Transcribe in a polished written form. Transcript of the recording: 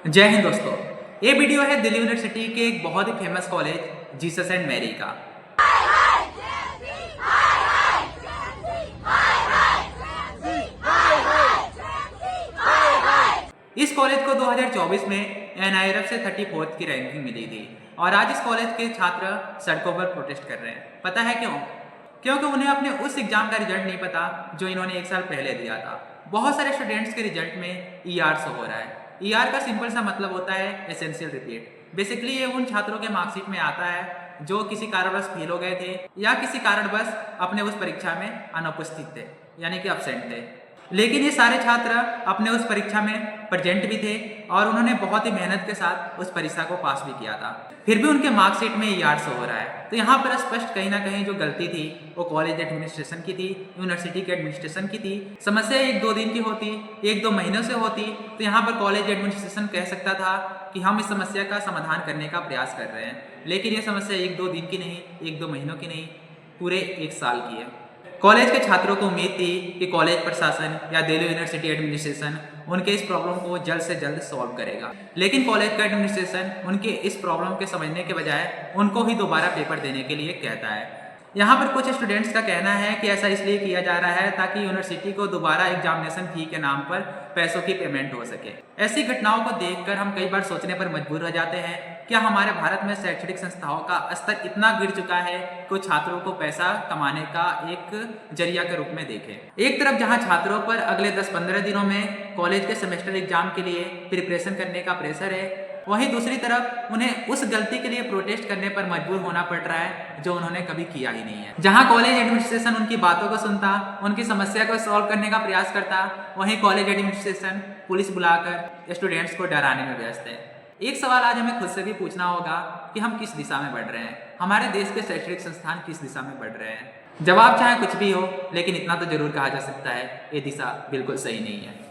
जय हिंद दोस्तों। ये वीडियो है दिल्ली यूनिवर्सिटी के एक बहुत ही famous college Jesus and Mary का। इस कॉलेज को 2024 में एनआईआरएफ से 34th की रैंकिंग मिली थी और आज इस कॉलेज के छात्र सड़कों पर प्रोटेस्ट कर रहे हैं। पता है क्यों? क्योंकि उन्हें अपने उस एग्जाम का रिजल्ट नहीं पता जो इन्होंने एक साल पहले दिया था। बहुत सारे स्टूडेंट्स के रिजल्ट में ईआर शो हो रहा है। ईआर का सिंपल सा मतलब होता है एसेंशियल रिपीट। बेसिकली ये उन छात्रों के मार्कशीट में आता है जो किसी कारणवश फेल हो गए थे या किसी कारणवश अपने उस परीक्षा में अनुपस्थित थे, यानी कि अब्सेंट थे। लेकिन ये सारे छात्र अपने उस परीक्षा में प्रेजेंट भी थे और उन्होंने बहुत ही मेहनत के साथ उस परीक्षा को पास भी किया था, फिर भी उनके मार्कशीट में ईआर शो हो रहा है। तो यहाँ पर स्पष्ट कहीं ना कहीं जो गलती थी वो कॉलेज एडमिनिस्ट्रेशन की थी, यूनिवर्सिटी के एडमिनिस्ट्रेशन की थी। समस्या एक दो दिन की होती, एक दो महीनों से होती तो यहाँ पर कॉलेज एडमिनिस्ट्रेशन कह सकता था कि हम इस समस्या का समाधान करने का प्रयास कर रहे हैं। लेकिन ये समस्या एक दो दिन की नहीं, एक दो महीनों की नहीं, पूरे एक साल की है। कॉलेज के छात्रों को उम्मीद थी कि कॉलेज प्रशासन या दिल्ली यूनिवर्सिटी एडमिनिस्ट्रेशन उनके इस प्रॉब्लम को जल्द से जल्द सॉल्व करेगा, लेकिन कॉलेज का एडमिनिस्ट्रेशन उनके इस प्रॉब्लम के समझने के बजाय उनको ही दोबारा पेपर देने के लिए कहता है। यहाँ पर कुछ स्टूडेंट्स का कहना है कि ऐसा इसलिए किया जा रहा है ताकि यूनिवर्सिटी को दोबारा एग्जामिनेशन फी के नाम पर पैसों की पेमेंट हो सके। ऐसी घटनाओं को देखकर हम कई बार सोचने पर मजबूर हो जाते हैं, क्या हमारे भारत में शैक्षणिक संस्थाओं का स्तर इतना गिर चुका है कि छात्रों को पैसा कमाने का एक जरिया के रूप में देखें। एक तरफ जहां छात्रों पर अगले 10-15 दिनों में कॉलेज के सेमेस्टर एग्जाम के लिए प्रिपरेशन करने का प्रेशर है, वहीं दूसरी तरफ उन्हें उस गलती के लिए प्रोटेस्ट करने पर मजबूर होना पड़ रहा है जो उन्होंने कभी किया ही नहीं है। जहां कॉलेज एडमिनिस्ट्रेशन उनकी बातों को सुनता, उनकी समस्या को सॉल्व करने का प्रयास करता, वहीं कॉलेज एडमिनिस्ट्रेशन पुलिस बुलाकर स्टूडेंट्स को डराने में व्यस्त है। एक सवाल आज हमें खुद से भी पूछना होगा कि हम किस दिशा में बढ़ रहे हैं, हमारे देश के शैक्षणिक संस्थान किस दिशा में बढ़ रहे हैं। जवाब चाहे कुछ भी हो, लेकिन इतना तो जरूर कहा जा सकता है, ये दिशा बिल्कुल सही नहीं है।